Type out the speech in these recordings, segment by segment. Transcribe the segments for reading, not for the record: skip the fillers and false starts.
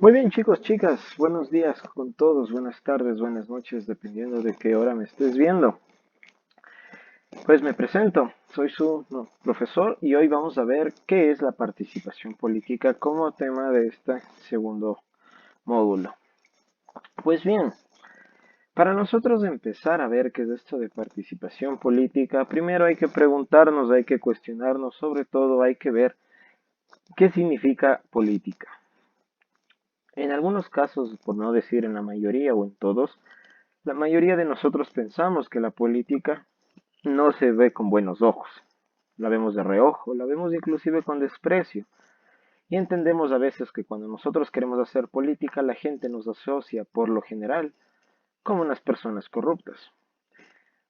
Muy bien, chicos, chicas, buenos días con todos, buenas tardes, buenas noches, dependiendo de qué hora me estés viendo. Pues me presento, soy su profesor y hoy vamos a ver qué es la participación política como tema de este segundo módulo. Pues bien, para nosotros empezar a ver qué es esto de participación política, primero hay que preguntarnos, hay que cuestionarnos, sobre todo hay que ver qué significa política. En algunos casos, por no decir en la mayoría o en todos, la mayoría de nosotros pensamos que la política no se ve con buenos ojos. La vemos de reojo, la vemos inclusive con desprecio. Y entendemos a veces que cuando nosotros queremos hacer política, la gente nos asocia, por lo general, como unas personas corruptas.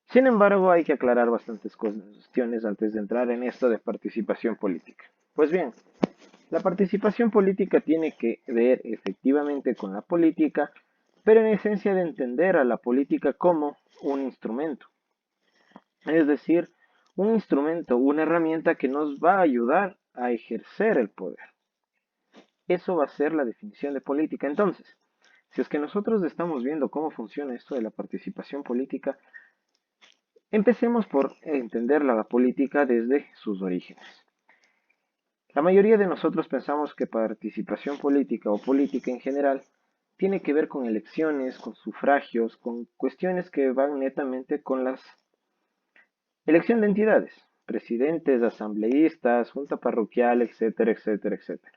Sin embargo, hay que aclarar bastantes cuestiones antes de entrar en esto de participación política. Pues bien, la participación política tiene que ver efectivamente con la política, pero en esencia de entender a la política como un instrumento. Es decir, un instrumento, una herramienta que nos va a ayudar a ejercer el poder. Eso va a ser la definición de política. Entonces, si es que nosotros estamos viendo cómo funciona esto de la participación política, empecemos por entender la política desde sus orígenes. La mayoría de nosotros pensamos que participación política o política en general tiene que ver con elecciones, con sufragios, con cuestiones que van netamente con las elección de entidades, presidentes, asambleístas, junta parroquial, etcétera, etcétera, etcétera.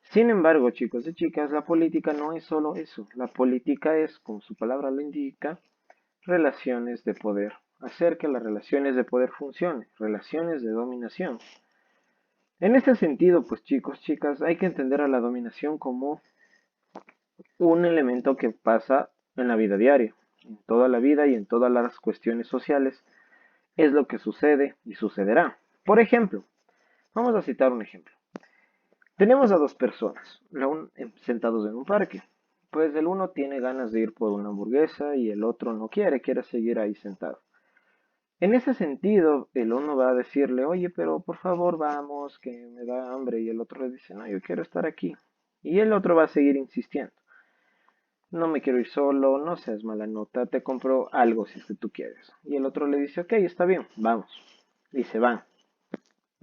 Sin embargo, chicos y chicas, la política no es solo eso. La política es, como su palabra lo indica, relaciones de poder. Hacer que las relaciones de poder funcionen, relaciones de dominación. En este sentido, pues chicos, chicas, hay que entender a la dominación como un elemento que pasa en la vida diaria, en toda la vida y en todas las cuestiones sociales. Es lo que sucede y sucederá. Por ejemplo, vamos a citar un ejemplo. Tenemos a dos personas, sentados en un parque. Pues el uno tiene ganas de ir por una hamburguesa y el otro no quiere, quiere seguir ahí sentado. En ese sentido, el uno va a decirle, oye, pero por favor vamos, que me da hambre. Y el otro le dice, no, yo quiero estar aquí. Y el otro va a seguir insistiendo. No me quiero ir solo, no seas mala nota, te compro algo si es que tú quieres. Y el otro le dice, ok, está bien, vamos. Y se van.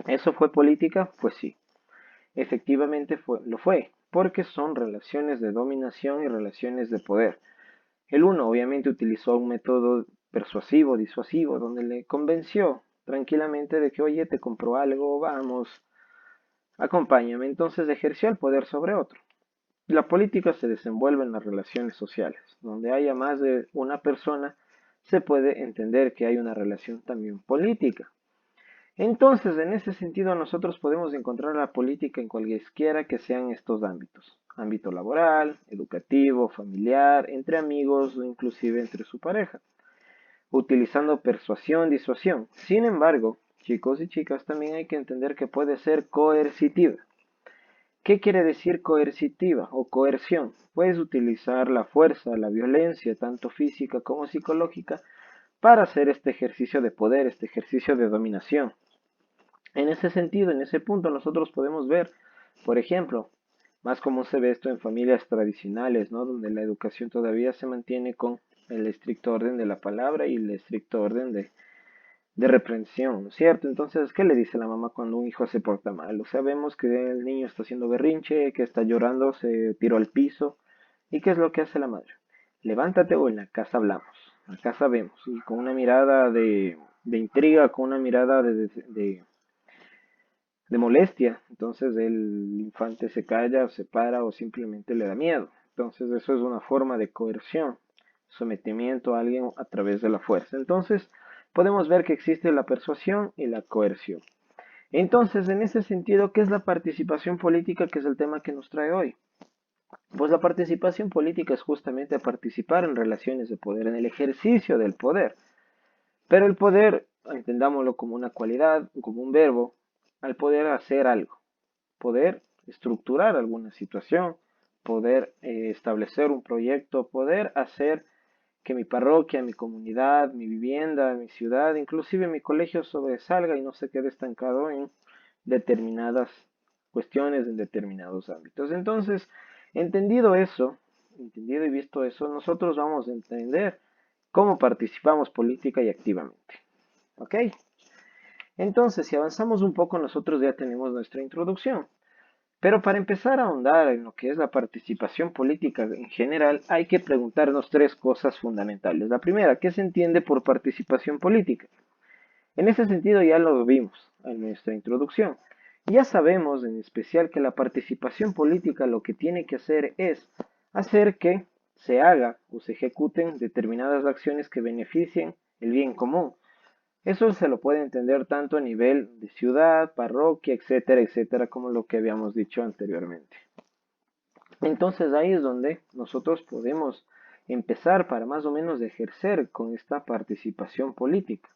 ¿Eso fue política? Pues sí. Efectivamente lo fue, porque son relaciones de dominación y relaciones de poder. El uno obviamente utilizó un método persuasivo, disuasivo, donde le convenció tranquilamente de que, oye, te compro algo, vamos, acompáñame. Entonces ejerció el poder sobre otro. La política se desenvuelve en las relaciones sociales. Donde haya más de una persona, se puede entender que hay una relación también política. Entonces, en ese sentido, nosotros podemos encontrar la política en cualesquiera que sean estos ámbitos. Ámbito laboral, educativo, familiar, entre amigos o inclusive entre su pareja, utilizando persuasión, disuasión. Sin embargo, chicos y chicas, también hay que entender que puede ser coercitiva. ¿Qué quiere decir coercitiva o coerción? Puedes utilizar la fuerza, la violencia, tanto física como psicológica, para hacer este ejercicio de poder, este ejercicio de dominación. En ese sentido, en ese punto, nosotros podemos ver, por ejemplo, más común se ve esto en familias tradicionales, ¿no? Donde la educación todavía se mantiene con el estricto orden de la palabra y el estricto orden de reprensión, ¿no es cierto? Entonces, ¿qué le dice la mamá cuando un hijo se porta mal? O sea, vemos que el niño está haciendo berrinche, que está llorando, se tiró al piso. ¿Y qué es lo que hace la madre? Levántate o en la casa hablamos. En la casa vemos. Y con una mirada de intriga, con una mirada de molestia. Entonces el infante se calla, o se para o simplemente le da miedo. Entonces eso es una forma de coerción, sometimiento a alguien a través de la fuerza. Entonces podemos ver que existe la persuasión y la coerción. Entonces, en ese sentido, ¿qué es la participación política, que es el tema que nos trae hoy? Pues la participación política es justamente participar en relaciones de poder, en el ejercicio del poder. Pero el poder, entendámoslo como una cualidad, como un verbo, al poder hacer algo, poder estructurar alguna situación, poder establecer un proyecto, poder hacer que mi parroquia, mi comunidad, mi vivienda, mi ciudad, inclusive mi colegio sobresalga y no se quede estancado en determinadas cuestiones, en determinados ámbitos. Entonces, Entendido y visto eso, nosotros vamos a entender cómo participamos política y activamente. ¿Ok? Entonces, si avanzamos un poco, nosotros ya tenemos nuestra introducción. Pero para empezar a ahondar en lo que es la participación política en general, hay que preguntarnos tres cosas fundamentales. La primera, ¿qué se entiende por participación política? En ese sentido ya lo vimos en nuestra introducción. Ya sabemos en especial que la participación política lo que tiene que hacer es hacer que se haga o se ejecuten determinadas acciones que beneficien el bien común. Eso se lo puede entender tanto a nivel de ciudad, parroquia, etcétera, etcétera, como lo que habíamos dicho anteriormente. Entonces ahí es donde nosotros podemos empezar para más o menos ejercer con esta participación política.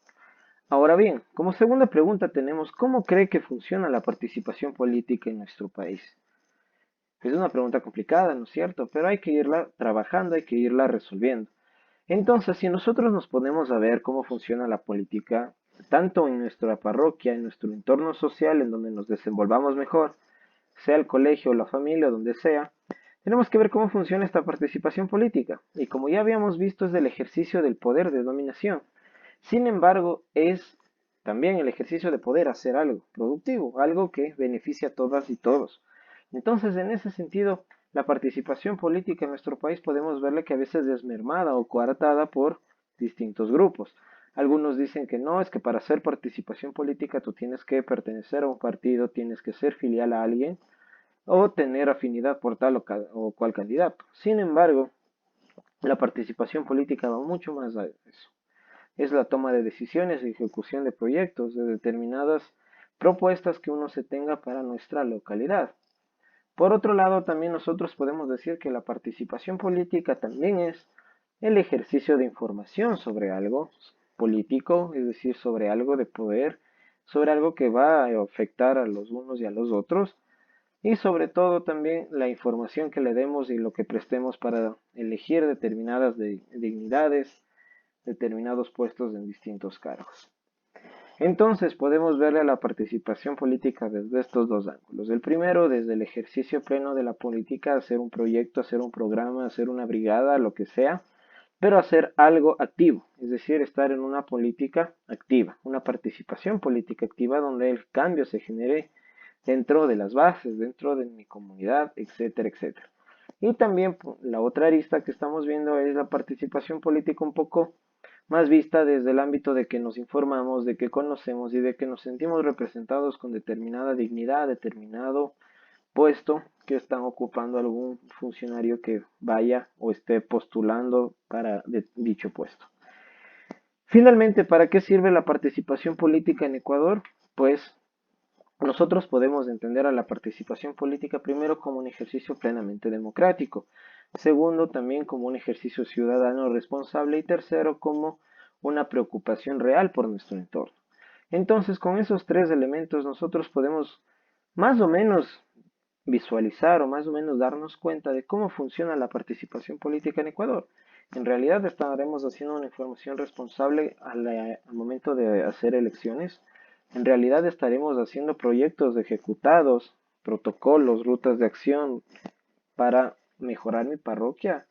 Ahora bien, como segunda pregunta tenemos, ¿cómo cree que funciona la participación política en nuestro país? Es una pregunta complicada, ¿no es cierto? Pero hay que irla trabajando, hay que irla resolviendo. Entonces, si nosotros nos ponemos a ver cómo funciona la política, tanto en nuestra parroquia, en nuestro entorno social, en donde nos desenvolvamos mejor, sea el colegio, la familia, donde sea, tenemos que ver cómo funciona esta participación política. Y como ya habíamos visto, es el ejercicio del poder de dominación. Sin embargo, es también el ejercicio de poder hacer algo productivo, algo que beneficie a todas y todos. Entonces, en ese sentido, la participación política en nuestro país podemos verle que a veces es mermada o coartada por distintos grupos. Algunos dicen que no, es que para hacer participación política tú tienes que pertenecer a un partido, tienes que ser filial a alguien o tener afinidad por tal o cual candidato. Sin embargo, la participación política va mucho más allá de eso. Es la toma de decisiones y ejecución de proyectos, de determinadas propuestas que uno se tenga para nuestra localidad. Por otro lado, también nosotros podemos decir que la participación política también es el ejercicio de información sobre algo político, es decir, sobre algo de poder, sobre algo que va a afectar a los unos y a los otros, y sobre todo también la información que le demos y lo que prestemos para elegir determinadas dignidades, determinados puestos en distintos cargos. Entonces podemos verle a la participación política desde estos dos ángulos. El primero, desde el ejercicio pleno de la política, hacer un proyecto, hacer un programa, hacer una brigada, lo que sea, pero hacer algo activo, es decir, estar en una política activa, una participación política activa donde el cambio se genere dentro de las bases, dentro de mi comunidad, etcétera, etcétera. Y también la otra arista que estamos viendo es la participación política un poco más vista desde el ámbito de que nos informamos, de que conocemos y de que nos sentimos representados con determinada dignidad, determinado puesto que están ocupando algún funcionario que vaya o esté postulando para dicho puesto. Finalmente, ¿para qué sirve la participación política en Ecuador? Pues nosotros podemos entender a la participación política primero como un ejercicio plenamente democrático, segundo también como un ejercicio ciudadano responsable y tercero como una preocupación real por nuestro entorno. Entonces, con esos tres elementos nosotros podemos más o menos visualizar o más o menos darnos cuenta de cómo funciona la participación política en Ecuador. En realidad estaremos haciendo una información responsable al momento de hacer elecciones. En realidad estaremos haciendo proyectos ejecutados, protocolos, rutas de acción para mejorar mi parroquia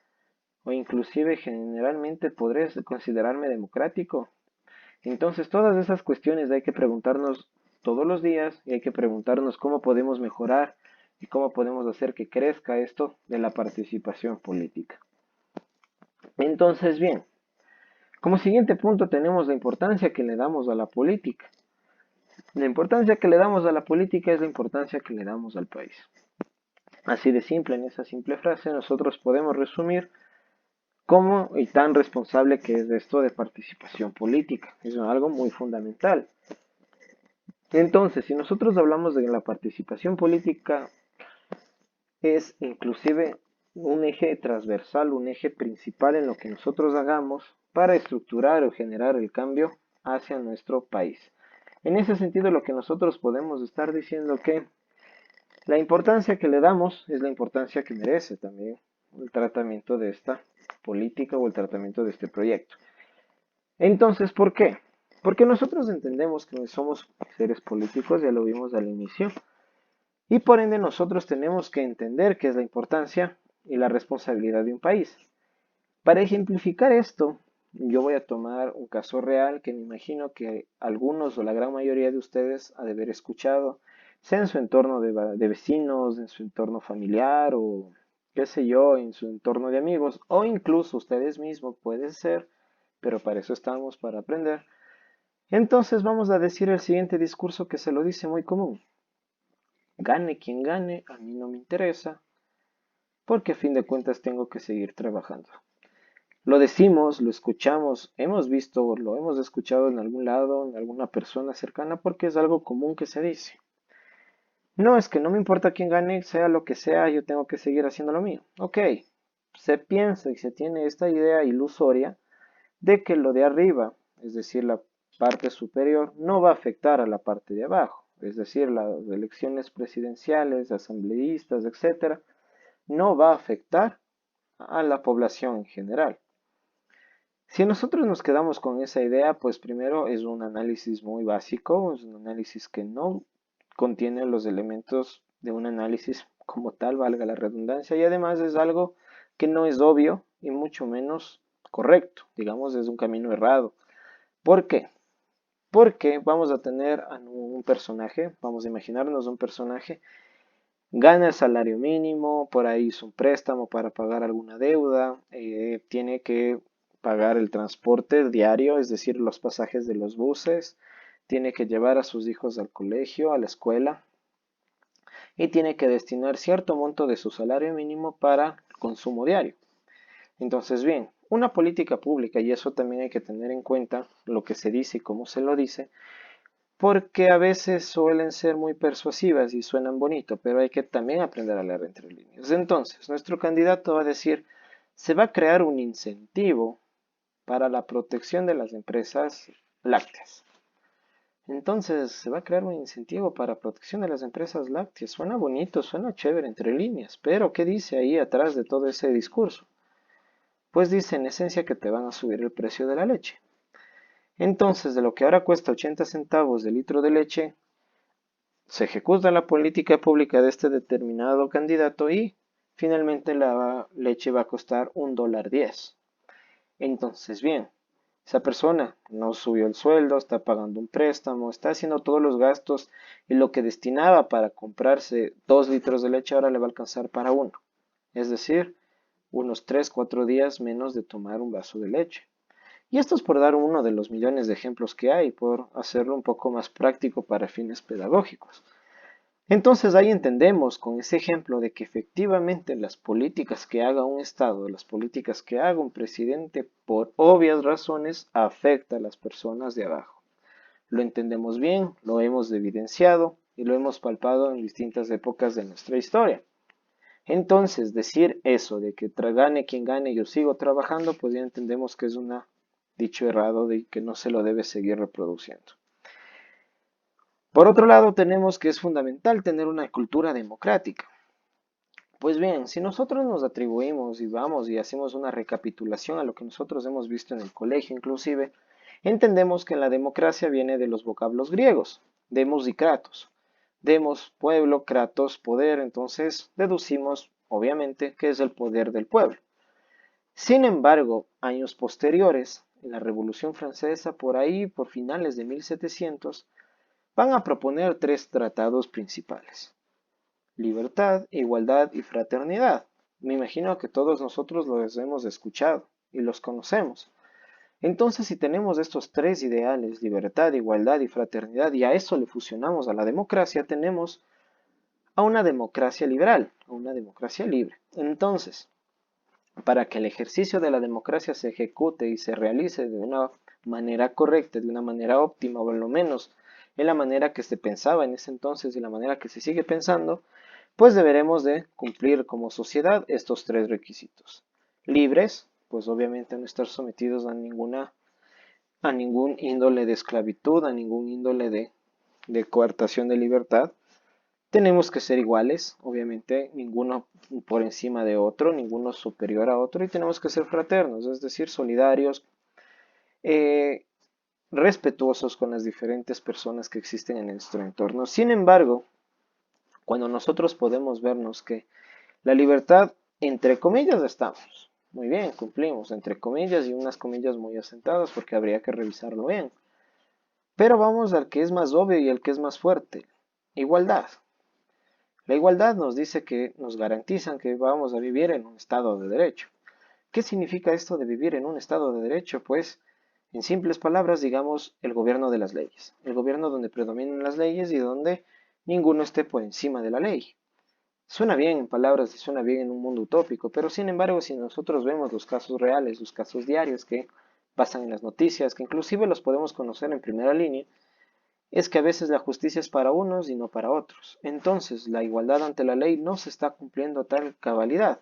o inclusive generalmente podré considerarme democrático. Entonces todas esas cuestiones hay que preguntarnos todos los días y hay que preguntarnos cómo podemos mejorar y cómo podemos hacer que crezca esto de la participación política. Entonces, bien, como siguiente punto tenemos la importancia que le damos a la política. La importancia que le damos a la política es la importancia que le damos al país. Así de simple, en esa simple frase nosotros podemos resumir cómo y tan responsable que es esto de participación política. Es algo muy fundamental. Entonces, si nosotros hablamos de la participación política, es inclusive un eje transversal, un eje principal en lo que nosotros hagamos para estructurar o generar el cambio hacia nuestro país. En ese sentido, lo que nosotros podemos estar diciendo que la importancia que le damos es la importancia que merece también el tratamiento de esta política o el tratamiento de este proyecto. Entonces, ¿por qué? Porque nosotros entendemos que somos seres políticos, ya lo vimos al inicio, Y por ende nosotros tenemos que entender qué es la importancia y la responsabilidad de un país. Para ejemplificar esto, yo voy a tomar un caso real que me imagino que algunos o la gran mayoría de ustedes ha de haber escuchado, sea en su entorno de vecinos, en su entorno familiar o qué sé yo, en su entorno de amigos o incluso ustedes mismos, puede ser, pero para eso estamos, para aprender. Entonces vamos a decir el siguiente discurso que se lo dice muy común. Gane quien gane, a mí no me interesa, porque a fin de cuentas tengo que seguir trabajando. Lo decimos, lo escuchamos, hemos visto, lo hemos escuchado en algún lado, en alguna persona cercana, porque es algo común que se dice. No, es que no me importa quién gane, sea lo que sea, yo tengo que seguir haciendo lo mío. Ok, se piensa y se tiene esta idea ilusoria de que lo de arriba, es decir, la parte superior, no va a afectar a la parte de abajo, es decir, las elecciones presidenciales, asambleístas, etcétera, no va a afectar a la población en general. Si nosotros nos quedamos con esa idea, pues primero es un análisis muy básico, es un análisis que no contiene los elementos de un análisis como tal, valga la redundancia, y además es algo que no es obvio y mucho menos correcto, digamos, es un camino errado. ¿Por qué? Porque vamos a tener a un personaje, vamos a imaginarnos un personaje, gana el salario mínimo, por ahí hizo un préstamo para pagar alguna deuda, tiene que pagar el transporte diario, es decir, los pasajes de los buses, tiene que llevar a sus hijos al colegio, a la escuela, y tiene que destinar cierto monto de su salario mínimo para consumo diario. Entonces, bien, una política pública, y eso también hay que tener en cuenta lo que se dice y cómo se lo dice, porque a veces suelen ser muy persuasivas y suenan bonito, pero hay que también aprender a leer entre líneas. Entonces, nuestro candidato va a decir, se va a crear un incentivo para la protección de las empresas lácteas. Entonces, se va a crear un incentivo para protección de las empresas lácteas. Suena bonito, suena chévere entre líneas, pero ¿qué dice ahí atrás de todo ese discurso? Pues dice en esencia que te van a subir el precio de la leche. Entonces, de lo que ahora cuesta 80 centavos de litro de leche, se ejecuta la política pública de este determinado candidato y finalmente la leche va a costar $1.10. Entonces, bien, esa persona no subió el sueldo, está pagando un préstamo, está haciendo todos los gastos y lo que destinaba para comprarse 2 litros de leche ahora le va a alcanzar para uno. Es decir, unos 3, 4 días menos de tomar un vaso de leche. Y esto es por dar uno de los millones de ejemplos que hay, por hacerlo un poco más práctico para fines pedagógicos. Entonces ahí entendemos con ese ejemplo de que efectivamente las políticas que haga un Estado, las políticas que haga un presidente, por obvias razones, afecta a las personas de abajo. Lo entendemos bien, lo hemos evidenciado y lo hemos palpado en distintas épocas de nuestra historia. Entonces, decir eso de que gane quien gane, yo sigo trabajando, pues ya entendemos que es un dicho errado de que no se lo debe seguir reproduciendo. Por otro lado, tenemos que es fundamental tener una cultura democrática. Pues bien, si nosotros nos atribuimos y vamos y hacemos una recapitulación a lo que nosotros hemos visto en el colegio inclusive, entendemos que la democracia viene de los vocablos griegos, demos y kratos. Demos, pueblo, kratos, poder, entonces deducimos, obviamente, que es el poder del pueblo. Sin embargo, años posteriores, en la Revolución Francesa, por ahí, por finales de 1700, van a proponer tres tratados principales: libertad, igualdad y fraternidad. Me imagino que todos nosotros los hemos escuchado y los conocemos. Entonces, si tenemos estos tres ideales, libertad, igualdad y fraternidad, y a eso le fusionamos a la democracia, tenemos a una democracia liberal, a una democracia libre. Entonces, para que el ejercicio de la democracia se ejecute y se realice de una manera correcta, de una manera óptima, o por lo menos en la manera que se pensaba en ese entonces y la manera que se sigue pensando, pues deberemos de cumplir como sociedad estos tres requisitos. Libres, pues obviamente no estar sometidos a ningún índole de esclavitud, a ningún índole de coartación de libertad. Tenemos que ser iguales, obviamente, ninguno por encima de otro, ninguno superior a otro, y tenemos que ser fraternos, es decir, solidarios, eh, respetuosos con las diferentes personas que existen en nuestro entorno. Sin embargo, Cuando nosotros podemos vernos que la libertad, entre comillas, estamos. Muy bien, cumplimos, entre comillas y unas comillas muy asentadas porque habría que revisarlo bien. Pero vamos al que es más obvio y al que es más fuerte. Igualdad. La igualdad nos dice que nos garantizan que vamos a vivir en un estado de derecho. ¿Qué significa esto de vivir en un estado de derecho? Pues, en simples palabras, digamos, el gobierno de las leyes. El gobierno donde predominen las leyes y donde ninguno esté por encima de la ley. Suena bien en palabras y suena bien en un mundo utópico, pero sin embargo, si nosotros vemos los casos reales, los casos diarios que pasan en las noticias, que inclusive los podemos conocer en primera línea, es que a veces la justicia es para unos y no para otros. Entonces, la igualdad ante la ley no se está cumpliendo a tal cabalidad.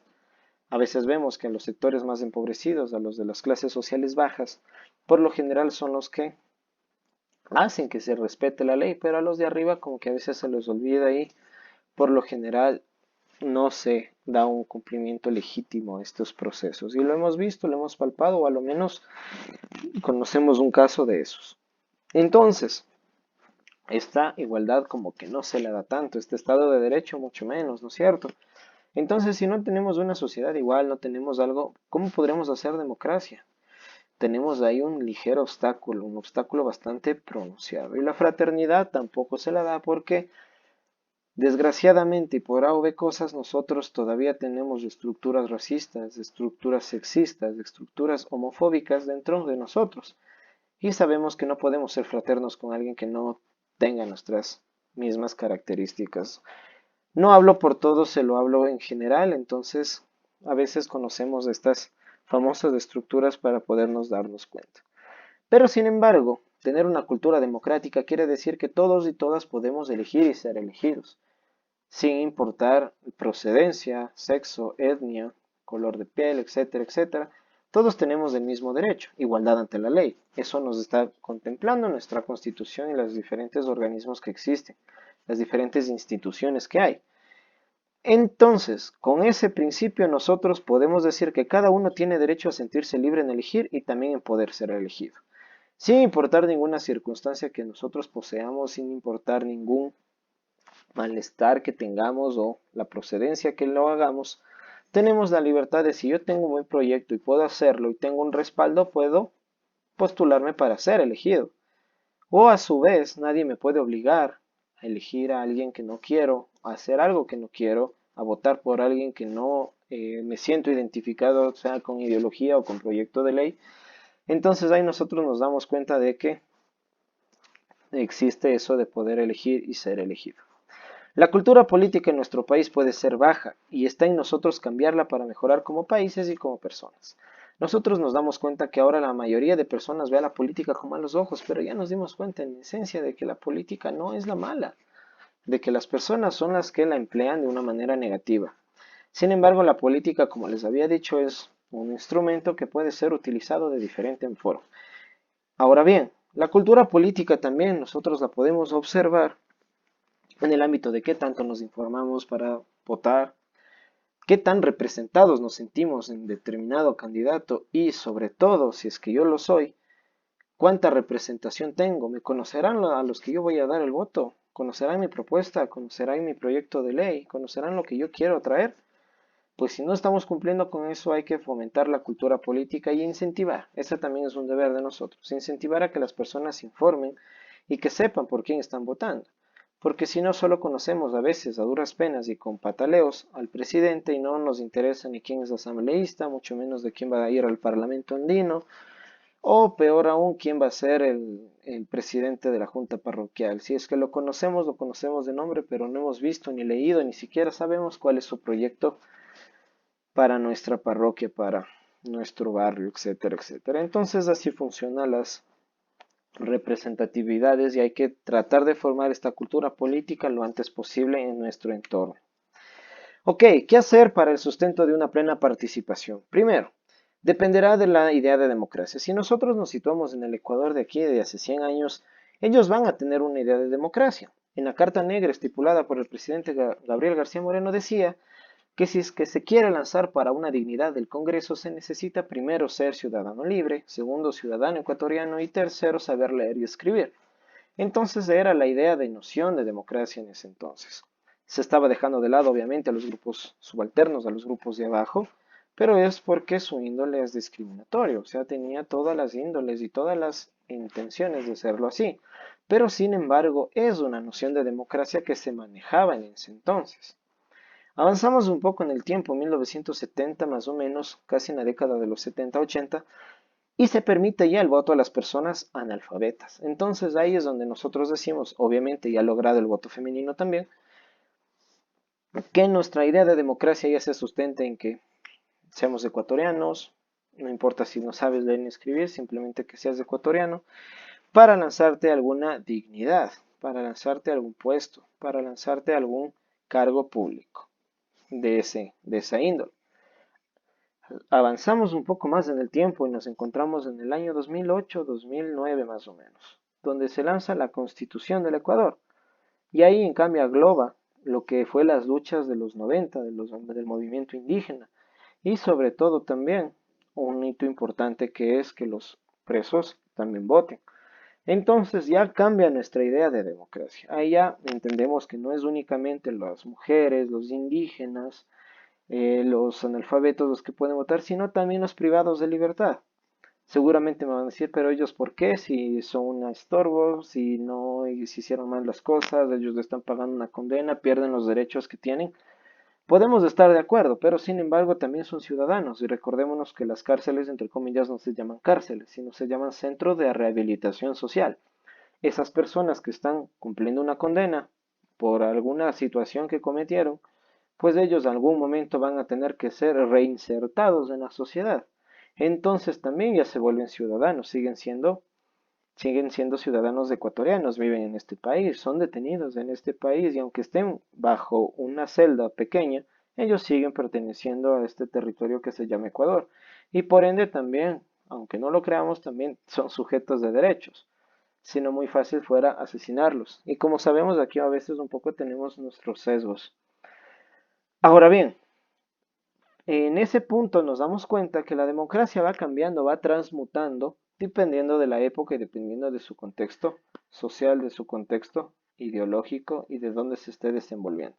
A veces vemos que a los sectores más empobrecidos, a los de las clases sociales bajas, por lo general son los que hacen que se respete la ley, pero a los de arriba como que a veces se les olvida y por lo general no se da un cumplimiento legítimo a estos procesos. Y lo hemos visto, lo hemos palpado, o a lo menos conocemos un caso de esos. Entonces, esta igualdad como que no se le da tanto, este Estado de Derecho mucho menos, ¿no es cierto? Entonces, si no tenemos una sociedad igual, no tenemos algo, ¿cómo podremos hacer democracia? Tenemos ahí un ligero obstáculo, un obstáculo bastante pronunciado. Y la fraternidad tampoco se la da porque, desgraciadamente, y por A o B cosas, nosotros todavía tenemos estructuras racistas, estructuras sexistas, estructuras homofóbicas dentro de nosotros. Y sabemos que no podemos ser fraternos con alguien que no tenga nuestras mismas características. No hablo por todos, se lo hablo en general, entonces a veces conocemos estas famosas estructuras para podernos darnos cuenta. Pero sin embargo, tener una cultura democrática quiere decir que todos y todas podemos elegir y ser elegidos, sin importar procedencia, sexo, etnia, color de piel, etcétera, etcétera. Todos tenemos el mismo derecho, igualdad ante la ley. Eso nos está contemplando nuestra Constitución y los diferentes organismos que existen, las diferentes instituciones que hay. Entonces, con ese principio nosotros podemos decir que cada uno tiene derecho a sentirse libre en elegir y también en poder ser elegido, sin importar ninguna circunstancia que nosotros poseamos, sin importar ningún malestar que tengamos o la procedencia que lo hagamos, tenemos la libertad de si yo tengo un buen proyecto y puedo hacerlo y tengo un respaldo, puedo postularme para ser elegido. O a su vez, nadie me puede obligar a elegir a alguien que no quiero, a hacer algo que no quiero, a votar por alguien que no me siento identificado, sea con ideología o con proyecto de ley. Entonces ahí nosotros nos damos cuenta de que existe eso de poder elegir y ser elegido. La cultura política en nuestro país puede ser baja y está en nosotros cambiarla para mejorar como países y como personas. Nosotros nos damos cuenta que ahora la mayoría de personas ve a la política con malos ojos, pero ya nos dimos cuenta en esencia de que la política no es la mala, de que las personas son las que la emplean de una manera negativa. Sin embargo, la política, como les había dicho, es un instrumento que puede ser utilizado de diferente forma. Ahora bien, la cultura política también nosotros la podemos observar en el ámbito de qué tanto nos informamos para votar, qué tan representados nos sentimos en determinado candidato y sobre todo, si es que yo lo soy, cuánta representación tengo. ¿Me conocerán a los que yo voy a dar el voto? ¿Conocerán mi propuesta? ¿Conocerán mi proyecto de ley? ¿Conocerán lo que yo quiero traer? Pues si no estamos cumpliendo con eso hay que fomentar la cultura política y incentivar. Ese también es un deber de nosotros, incentivar a que las personas se informen y que sepan por quién están votando. Porque si no solo conocemos a veces a duras penas y con pataleos al presidente y no nos interesa ni quién es asambleísta, mucho menos de quién va a ir al Parlamento andino, o peor aún, quién va a ser el presidente de la junta parroquial. Si es que lo conocemos de nombre, pero no hemos visto ni leído, ni siquiera sabemos cuál es su proyecto para nuestra parroquia, para nuestro barrio, etcétera, etcétera. Entonces así funcionan las representatividades y hay que tratar de formar esta cultura política lo antes posible en nuestro entorno. Ok, ¿qué hacer para el sustento de una plena participación? Primero, dependerá de la idea de democracia. Si nosotros nos situamos en el Ecuador de aquí de hace 100 años, ellos van a tener una idea de democracia. En la Carta Negra estipulada por el presidente Gabriel García Moreno decía que si es que se quiere lanzar para una dignidad del Congreso se necesita primero ser ciudadano libre, segundo ciudadano ecuatoriano y tercero saber leer y escribir. Entonces era la idea de noción de democracia en ese entonces. Se estaba dejando de lado, obviamente, a los grupos subalternos, a los grupos de abajo, pero es porque su índole es discriminatorio, o sea, tenía todas las índoles y todas las intenciones de serlo así. Pero sin embargo, es una noción de democracia que se manejaba en ese entonces. Avanzamos un poco en el tiempo, 1970 más o menos, casi en la década de los 70-80, y se permite ya el voto a las personas analfabetas. Entonces ahí es donde nosotros decimos, obviamente ya ha logrado el voto femenino también, que nuestra idea de democracia ya se sustenta en que seamos ecuatorianos, no importa si no sabes leer ni escribir, simplemente que seas ecuatoriano, para lanzarte alguna dignidad, para lanzarte algún puesto, para lanzarte algún cargo público de esa índole. Avanzamos un poco más en el tiempo y nos encontramos en el año 2008-2009 más o menos, donde se lanza la Constitución del Ecuador. Y ahí en cambio agloba lo que fue las luchas de los 90, del movimiento indígena, y sobre todo también un hito importante que es que los presos también voten. Entonces ya cambia nuestra idea de democracia. Ahí ya entendemos que no es únicamente las mujeres, los indígenas, los analfabetos los que pueden votar, sino también los privados de libertad. Seguramente me van a decir, pero ellos ¿por qué? Si son un estorbo, si no, y si hicieron mal las cosas, ellos le están pagando una condena, pierden los derechos que tienen. Podemos estar de acuerdo, pero sin embargo también son ciudadanos y recordémonos que las cárceles, entre comillas, no se llaman cárceles, sino se llaman centros de rehabilitación social. Esas personas que están cumpliendo una condena por alguna situación que cometieron, pues ellos en algún momento van a tener que ser reinsertados en la sociedad. Entonces también ya se vuelven ciudadanos, siguen siendo ciudadanos ecuatorianos, viven en este país, son detenidos en este país y aunque estén bajo una celda pequeña, ellos siguen perteneciendo a este territorio que se llama Ecuador. Y por ende también, aunque no lo creamos, también son sujetos de derechos. Si no muy fácil fuera asesinarlos. Y como sabemos, aquí a veces un poco tenemos nuestros sesgos. Ahora bien, en ese punto nos damos cuenta que la democracia va cambiando, va transmutando, dependiendo de la época y dependiendo de su contexto social, de su contexto ideológico y de dónde se esté desenvolviendo.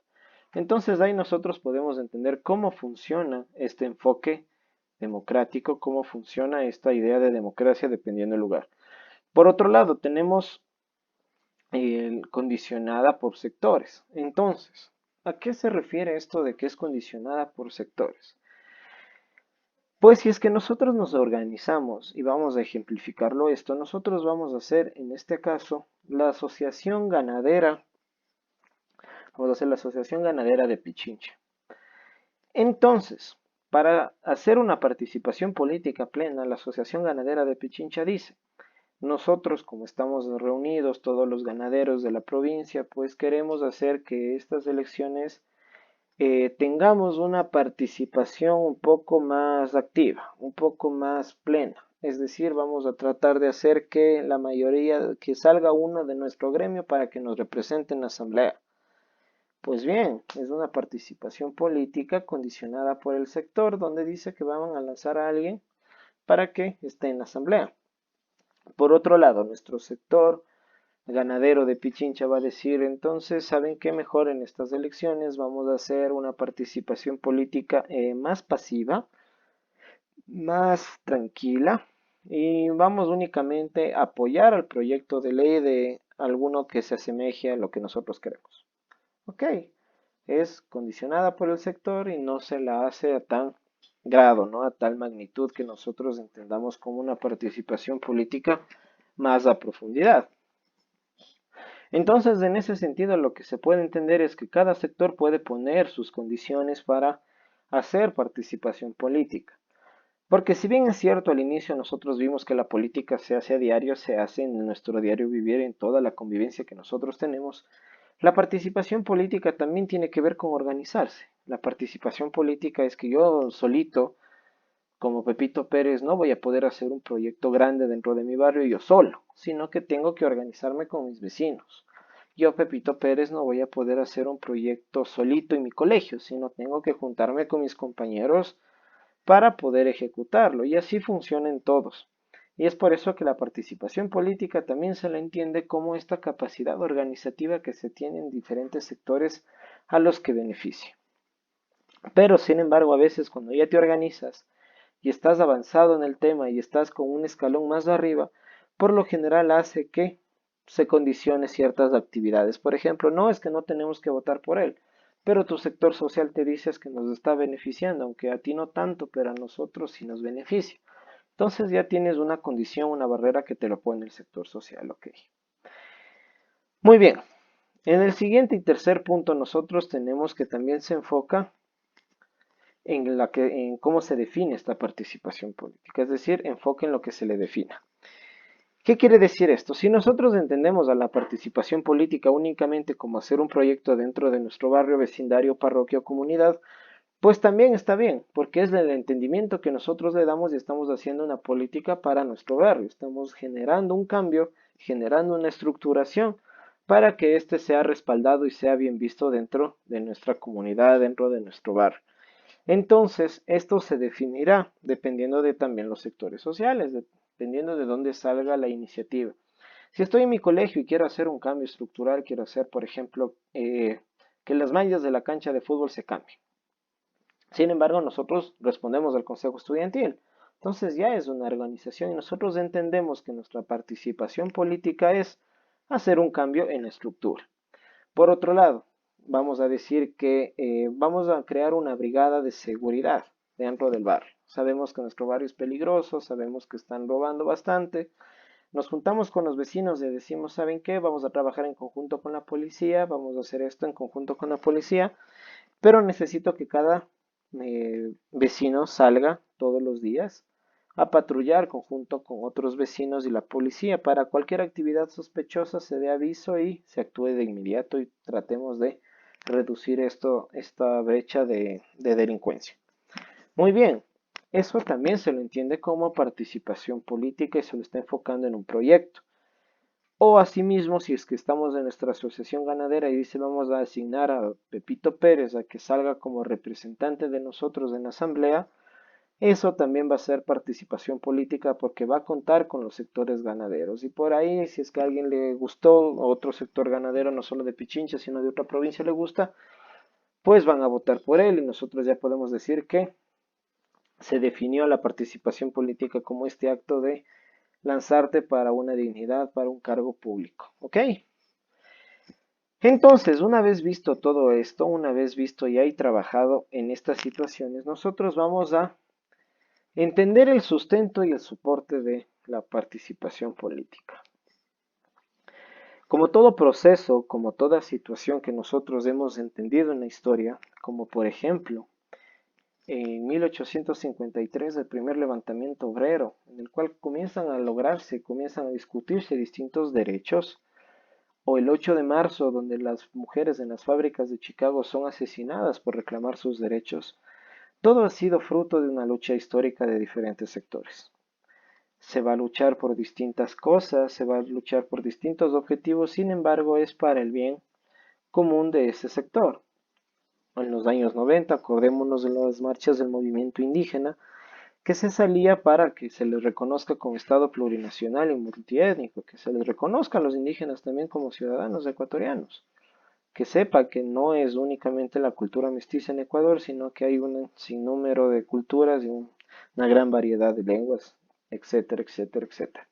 Entonces ahí nosotros podemos entender cómo funciona este enfoque democrático, cómo funciona esta idea de democracia dependiendo del lugar. Por otro lado, tenemos condicionada por sectores. Entonces, ¿a qué se refiere esto de que es condicionada por sectores? Pues si es que nosotros nos organizamos y vamos a ejemplificarlo esto, nosotros vamos a hacer en este caso la asociación ganadera, vamos a hacer la asociación ganadera de Pichincha. Entonces, para hacer una participación política plena, la asociación ganadera de Pichincha dice, nosotros como estamos reunidos todos los ganaderos de la provincia, pues queremos hacer que estas elecciones tengamos una participación un poco más activa, un poco más plena. Es decir, vamos a tratar de hacer que la mayoría, que salga uno de nuestro gremio para que nos represente en la asamblea. Pues bien, es una participación política condicionada por el sector donde dice que van a lanzar a alguien para que esté en la asamblea. Por otro lado, nuestro sector ganadero de Pichincha va a decir, entonces, ¿saben qué? Mejor en estas elecciones vamos a hacer una participación política más pasiva, más tranquila y vamos únicamente a apoyar al proyecto de ley de alguno que se asemeje a lo que nosotros queremos. Ok, es condicionada por el sector y no se la hace a tan grado, ¿no? A tal magnitud que nosotros entendamos como una participación política más a profundidad. Entonces, en ese sentido, lo que se puede entender es que cada sector puede poner sus condiciones para hacer participación política. Porque si bien es cierto, al inicio nosotros vimos que la política se hace a diario, se hace en nuestro diario vivir, en toda la convivencia que nosotros tenemos, la participación política también tiene que ver con organizarse. La participación política es que yo solito, como Pepito Pérez, no voy a poder hacer un proyecto grande dentro de mi barrio yo solo, sino que tengo que organizarme con mis vecinos. Yo, Pepito Pérez, no voy a poder hacer un proyecto solito en mi colegio, sino tengo que juntarme con mis compañeros para poder ejecutarlo, y así funcionan todos. Y es por eso que la participación política también se la entiende como esta capacidad organizativa que se tiene en diferentes sectores a los que beneficia. Pero sin embargo, a veces cuando ya te organizas y estás avanzado en el tema y estás con un escalón más arriba, por lo general hace que se condicione ciertas actividades. Por ejemplo, no es que no tenemos que votar por él, pero tu sector social te dice que nos está beneficiando, aunque a ti no tanto, pero a nosotros sí nos beneficia. Entonces ya tienes una condición, una barrera que te lo pone el sector social, ok. Muy bien, en el siguiente y tercer punto nosotros tenemos que también se enfoca en cómo se define esta participación política, es decir, enfoque en lo que se le defina. ¿Qué quiere decir esto? Si nosotros entendemos a la participación política únicamente como hacer un proyecto dentro de nuestro barrio, vecindario, parroquia o comunidad, pues también está bien, porque es el entendimiento que nosotros le damos y estamos haciendo una política para nuestro barrio. Estamos generando un cambio, generando una estructuración para que éste sea respaldado y sea bien visto dentro de nuestra comunidad, dentro de nuestro barrio. Entonces, esto se definirá dependiendo de también los sectores sociales, dependiendo de dónde salga la iniciativa. Si estoy en mi colegio y quiero hacer un cambio estructural, quiero hacer, por ejemplo, que las mallas de la cancha de fútbol se cambien. Sin embargo, nosotros respondemos al Consejo Estudiantil. Entonces ya es una organización y nosotros entendemos que nuestra participación política es hacer un cambio en la estructura. Por otro lado, vamos a decir que vamos a crear una brigada de seguridad dentro del barrio. Sabemos que nuestro barrio es peligroso, sabemos que están robando bastante. Nos juntamos con los vecinos y decimos, ¿saben qué? Vamos a trabajar en conjunto con la policía, vamos a hacer esto en conjunto con la policía, pero necesito que cada vecino salga todos los días a patrullar conjunto con otros vecinos y la policía. Para cualquier actividad sospechosa se dé aviso y se actúe de inmediato y tratemos de reducir esta brecha de delincuencia. Muy bien, eso también se lo entiende como participación política y se lo está enfocando en un proyecto. O asimismo, si es que estamos en nuestra asociación ganadera y dice vamos a asignar a Pepito Pérez a que salga como representante de nosotros en la asamblea, eso también va a ser participación política porque va a contar con los sectores ganaderos. Y por ahí, si es que a alguien le gustó, otro sector ganadero, no solo de Pichincha, sino de otra provincia le gusta, pues van a votar por él y nosotros ya podemos decir que se definió la participación política como este acto de lanzarte para una dignidad, para un cargo público. ¿Ok? Entonces, una vez visto todo esto, una vez visto y trabajado en estas situaciones, nosotros vamos a entender el sustento y el soporte de la participación política. Como todo proceso, como toda situación que nosotros hemos entendido en la historia, como por ejemplo en 1853 el primer levantamiento obrero, en el cual comienzan a lograrse, comienzan a discutirse distintos derechos, o el 8 de marzo, donde las mujeres en las fábricas de Chicago son asesinadas por reclamar sus derechos, todo ha sido fruto de una lucha histórica de diferentes sectores. Se va a luchar por distintas cosas, se va a luchar por distintos objetivos, sin embargo es para el bien común de ese sector. En los años 90, acordémonos de las marchas del movimiento indígena, que se salía para que se les reconozca como Estado plurinacional y multiétnico, que se les reconozca a los indígenas también como ciudadanos ecuatorianos, que sepa que no es únicamente la cultura mestiza en Ecuador, sino que hay un sinnúmero de culturas y una gran variedad de lenguas, etcétera, etcétera, etcétera.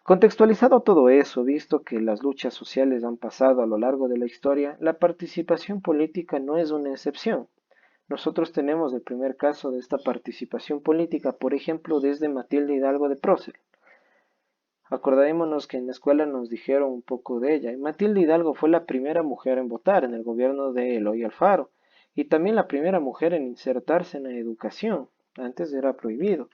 Contextualizado todo eso, visto que las luchas sociales han pasado a lo largo de la historia, la participación política no es una excepción. Nosotros tenemos el primer caso de esta participación política, por ejemplo, desde Matilde Hidalgo de Prócer. Acordarémonos que en la escuela nos dijeron un poco de ella. Y Matilde Hidalgo fue la primera mujer en votar en el gobierno de Eloy Alfaro y también la primera mujer en insertarse en la educación. Antes era prohibido.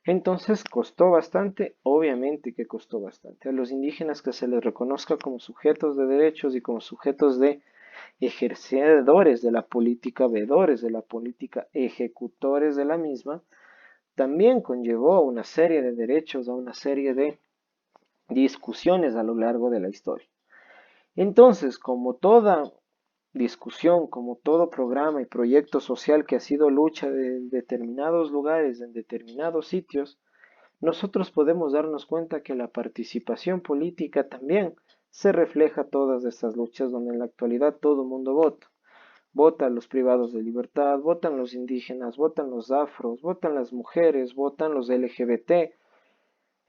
Entonces costó bastante, obviamente que costó bastante. A los indígenas que se les reconozca como sujetos de derechos y como sujetos de ejercedores de la política, veedores de la política, ejecutores de la misma, también conllevó a una serie de derechos, a una serie de discusiones a lo largo de la historia. Entonces, como toda discusión, como todo programa y proyecto social que ha sido lucha en determinados lugares, en determinados sitios, nosotros podemos darnos cuenta que la participación política también se refleja todas estas luchas donde en la actualidad todo el mundo vota. Votan los privados de libertad, votan los indígenas, votan los afros, votan las mujeres, votan los LGBT,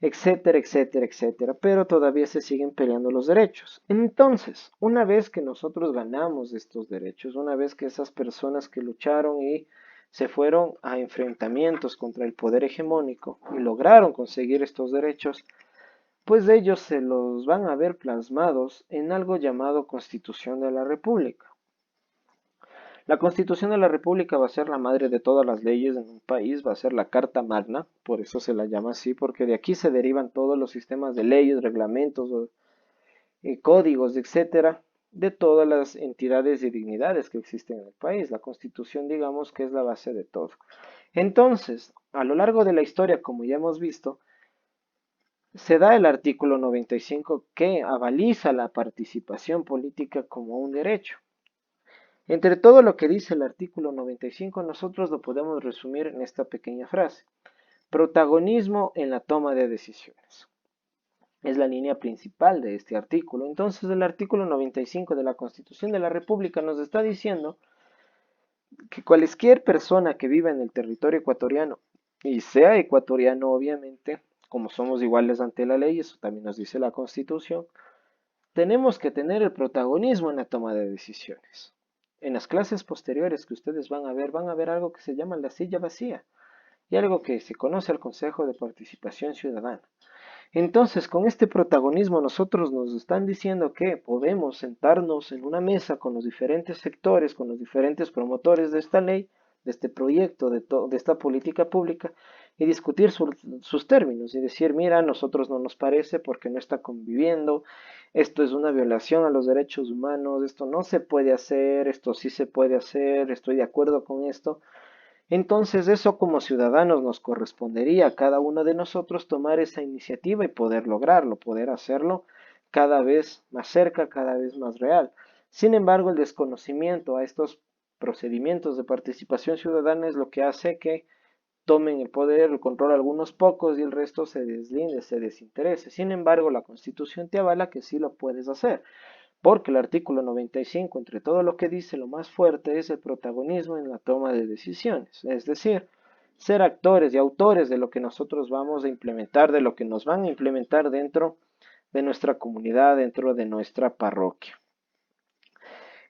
etcétera, etcétera, etcétera, pero todavía se siguen peleando los derechos. Entonces, una vez que nosotros ganamos estos derechos, una vez que esas personas que lucharon y se fueron a enfrentamientos contra el poder hegemónico y lograron conseguir estos derechos, pues ellos se los van a ver plasmados en algo llamado Constitución de la República. La Constitución de la República va a ser la madre de todas las leyes en un país, va a ser la Carta Magna, por eso se la llama así, porque de aquí se derivan todos los sistemas de leyes, reglamentos, códigos, etcétera, de todas las entidades y dignidades que existen en el país. La Constitución, digamos, que es la base de todo. Entonces, a lo largo de la historia, como ya hemos visto, se da el artículo 95 que avaliza la participación política como un derecho. Entre todo lo que dice el artículo 95, nosotros lo podemos resumir en esta pequeña frase. Protagonismo en la toma de decisiones. Es la línea principal de este artículo. Entonces, el artículo 95 de la Constitución de la República nos está diciendo que cualquier persona que viva en el territorio ecuatoriano, y sea ecuatoriano obviamente, como somos iguales ante la ley, eso también nos dice la Constitución, tenemos que tener el protagonismo en la toma de decisiones. En las clases posteriores que ustedes van a ver algo que se llama la silla vacía y algo que se conoce al Consejo de Participación Ciudadana. Entonces, con este protagonismo nosotros nos están diciendo que podemos sentarnos en una mesa con los diferentes sectores, con los diferentes promotores de esta ley, de este proyecto, de esta política pública y discutir sus términos y decir, mira, a nosotros no nos parece porque no está conviviendo, esto es una violación a los derechos humanos, esto no se puede hacer, esto sí se puede hacer, estoy de acuerdo con esto. Entonces eso como ciudadanos nos correspondería a cada uno de nosotros tomar esa iniciativa y poder lograrlo, poder hacerlo cada vez más cerca, cada vez más real. Sin embargo, el desconocimiento a estos procedimientos de participación ciudadana es lo que hace que tomen el poder, el control algunos pocos y el resto se deslinde, se desinterese. Sin embargo, la Constitución te avala que sí lo puedes hacer. Porque el artículo 95, entre todo lo que dice, lo más fuerte es el protagonismo en la toma de decisiones, es decir, ser actores y autores de lo que nosotros vamos a implementar, de lo que nos van a implementar dentro de nuestra comunidad, dentro de nuestra parroquia.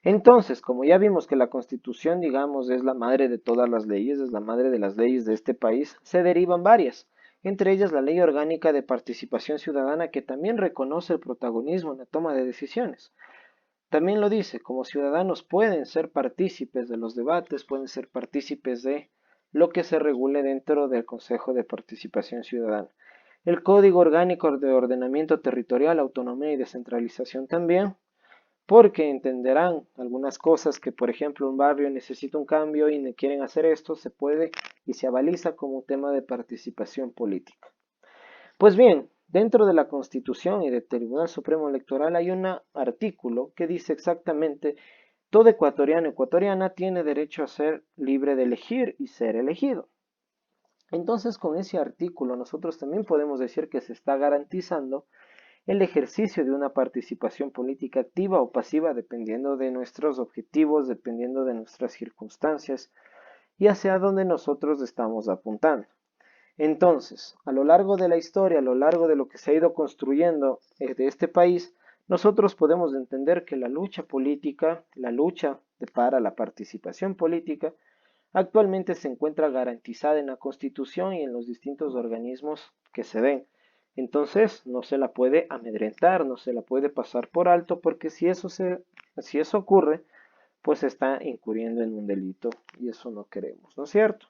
Entonces, como ya vimos que la Constitución, digamos, es la madre de todas las leyes, es la madre de las leyes de este país, se derivan varias, entre ellas la Ley Orgánica de Participación Ciudadana, que también reconoce el protagonismo en la toma de decisiones. También lo dice, como ciudadanos pueden ser partícipes de los debates, pueden ser partícipes de lo que se regule dentro del Consejo de Participación Ciudadana. El Código Orgánico de Ordenamiento Territorial, Autonomía y Descentralización también, porque entenderán algunas cosas que, por ejemplo, un barrio necesita un cambio y quieren hacer esto, se puede y se avaliza como un tema de participación política. Pues bien, dentro de la Constitución y del Tribunal Supremo Electoral hay un artículo que dice exactamente todo ecuatoriano o ecuatoriana tiene derecho a ser libre de elegir y ser elegido. Entonces, con ese artículo nosotros también podemos decir que se está garantizando el ejercicio de una participación política activa o pasiva dependiendo de nuestros objetivos, dependiendo de nuestras circunstancias y hacia dónde nosotros estamos apuntando. Entonces, a lo largo de la historia, a lo largo de lo que se ha ido construyendo de este país, nosotros podemos entender que la lucha política, la lucha para la participación política, actualmente se encuentra garantizada en la Constitución y en los distintos organismos que se den. Entonces, no se la puede amedrentar, no se la puede pasar por alto, porque si eso ocurre, pues está incurriendo en un delito y eso no queremos, ¿no es cierto?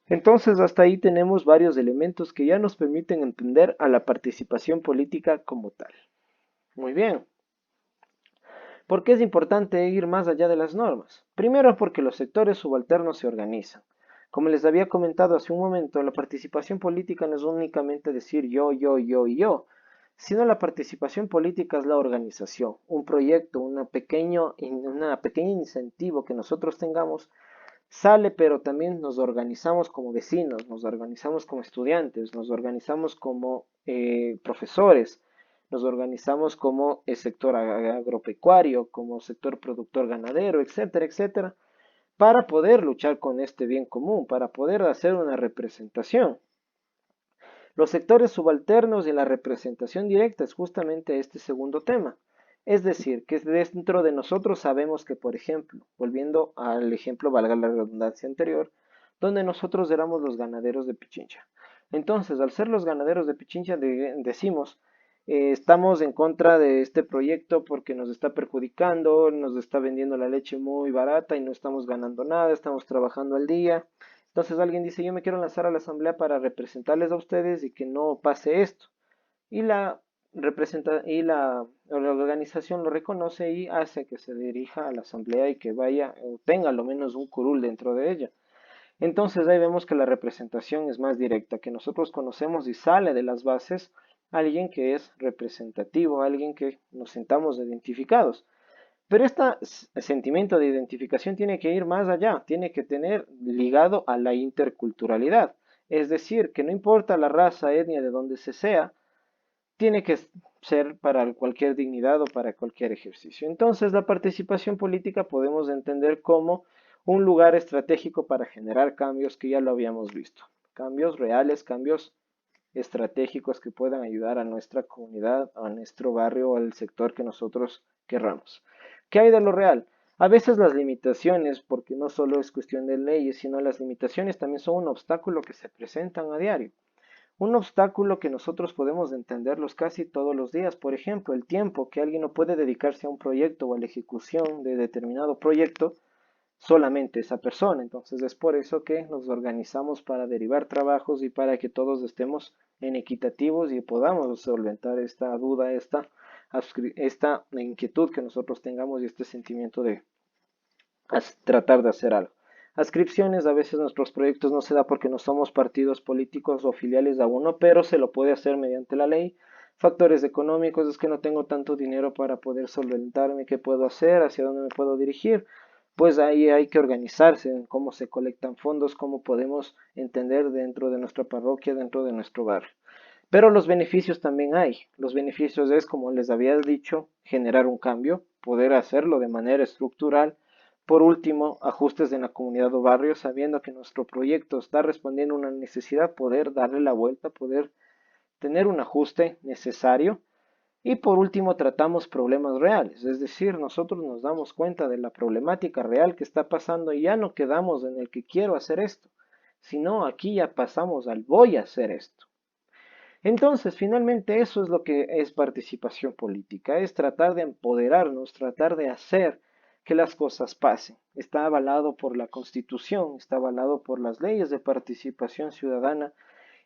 Entonces, hasta ahí tenemos varios elementos que ya nos permiten entender a la participación política como tal. Muy bien. ¿Por qué es importante ir más allá de las normas? Primero, porque los sectores subalternos se organizan. Como les había comentado hace un momento, la participación política no es únicamente decir yo y yo, sino la participación política es la organización, un proyecto, una pequeño incentivo que nosotros tengamos sale, pero también nos organizamos como vecinos, nos organizamos como estudiantes, nos organizamos como profesores, nos organizamos como el sector agropecuario, como sector productor ganadero, etcétera, etcétera, para poder luchar con este bien común, para poder hacer una representación. Los sectores subalternos y la representación directa es justamente este segundo tema. Es decir, que dentro de nosotros sabemos que, por ejemplo, volviendo al ejemplo, valga la redundancia anterior, donde nosotros éramos los ganaderos de Pichincha. Entonces, al ser los ganaderos de Pichincha, decimos, estamos en contra de este proyecto porque nos está perjudicando, nos está vendiendo la leche muy barata y no estamos ganando nada, estamos trabajando al día. Entonces alguien dice, yo me quiero lanzar a la asamblea para representarles a ustedes y que no pase esto. Y la organización lo reconoce y hace que se dirija a la asamblea y que vaya o tenga al menos un curul dentro de ella. Entonces ahí vemos que la representación es más directa, que nosotros conocemos y sale de las bases alguien que es representativo, alguien que nos sintamos identificados. Pero este sentimiento de identificación tiene que ir más allá, tiene que tener ligado a la interculturalidad. Es decir, que no importa la raza, etnia de donde se sea, tiene que ser para cualquier dignidad o para cualquier ejercicio. Entonces, la participación política podemos entender como un lugar estratégico para generar cambios que ya lo habíamos visto. Cambios reales, cambios estratégicos que puedan ayudar a nuestra comunidad, a nuestro barrio o al sector que nosotros querramos. ¿Qué hay de lo real? A veces las limitaciones, porque no solo es cuestión de leyes, sino las limitaciones también son un obstáculo que se presentan a diario. Un obstáculo que nosotros podemos entenderlos casi todos los días. Por ejemplo, el tiempo que alguien no puede dedicarse a un proyecto o a la ejecución de determinado proyecto solamente esa persona. Entonces es por eso que nos organizamos para derivar trabajos y para que todos estemos en equitativos y podamos solventar esta duda, esta inquietud que nosotros tengamos y este sentimiento de tratar de hacer algo. Ascripciones, a veces nuestros proyectos no se da porque no somos partidos políticos o filiales de uno, pero se lo puede hacer mediante la ley. Factores económicos, es que no tengo tanto dinero para poder solventarme, qué puedo hacer, hacia dónde me puedo dirigir. Pues ahí hay que organizarse en cómo se colectan fondos, cómo podemos entender dentro de nuestra parroquia, dentro de nuestro barrio. Pero los beneficios también hay. Los beneficios es, como les había dicho, generar un cambio, poder hacerlo de manera estructural. Por último, ajustes en la comunidad o barrio, sabiendo que nuestro proyecto está respondiendo a una necesidad, poder darle la vuelta, poder tener un ajuste necesario. Y por último, tratamos problemas reales, es decir, nosotros nos damos cuenta de la problemática real que está pasando y ya no quedamos en el que quiero hacer esto, sino aquí ya pasamos al voy a hacer esto. Entonces, finalmente eso es lo que es participación política, es tratar de empoderarnos, tratar de hacer que las cosas pasen. Está avalado por la Constitución, está avalado por las leyes de participación ciudadana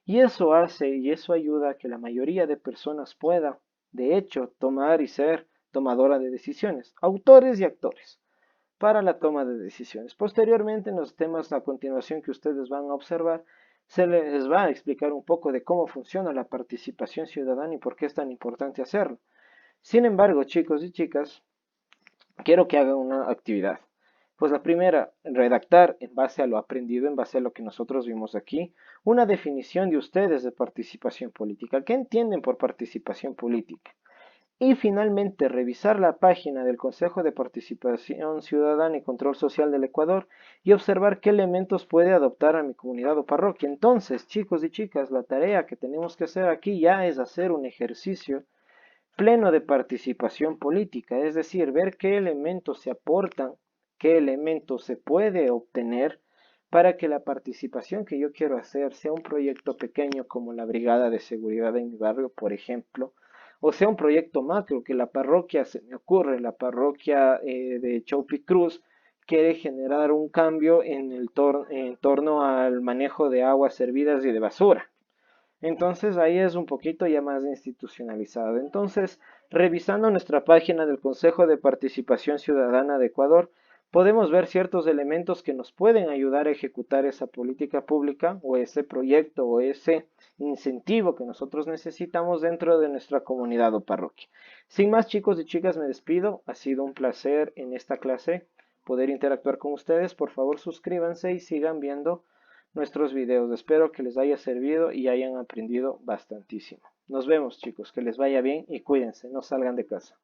y eso hace y eso ayuda a que la mayoría de personas pueda, de hecho, tomar y ser tomadora de decisiones, autores y actores para la toma de decisiones. Posteriormente, en los temas a continuación que ustedes van a observar, se les va a explicar un poco de cómo funciona la participación ciudadana y por qué es tan importante hacerlo. Sin embargo, chicos y chicas, quiero que hagan una actividad. Pues la primera, redactar en base a lo aprendido, en base a lo que nosotros vimos aquí, una definición de ustedes de participación política. ¿Qué entienden por participación política? Y finalmente, revisar la página del Consejo de Participación Ciudadana y Control Social del Ecuador y observar qué elementos puede adoptar a mi comunidad o parroquia. Entonces, chicos y chicas, la tarea que tenemos que hacer aquí ya es hacer un ejercicio pleno de participación política, es decir, ver qué elementos se aportan, qué elementos se puede obtener para que la participación que yo quiero hacer sea un proyecto pequeño como la Brigada de Seguridad en mi barrio, por ejemplo, o sea un proyecto macro que la parroquia, se me ocurre, la parroquia de Chaupi Cruz quiere generar un cambio en torno al manejo de aguas servidas y de basura. Entonces ahí es un poquito ya más institucionalizado. Entonces, revisando nuestra página del Consejo de Participación Ciudadana de Ecuador, podemos ver ciertos elementos que nos pueden ayudar a ejecutar esa política pública o ese proyecto o ese incentivo que nosotros necesitamos dentro de nuestra comunidad o parroquia. Sin más, chicos y chicas, me despido. Ha sido un placer en esta clase poder interactuar con ustedes. Por favor, suscríbanse y sigan viendo nuestros videos. Espero que les haya servido y hayan aprendido bastantísimo. Nos vemos, chicos, que les vaya bien y cuídense, no salgan de casa.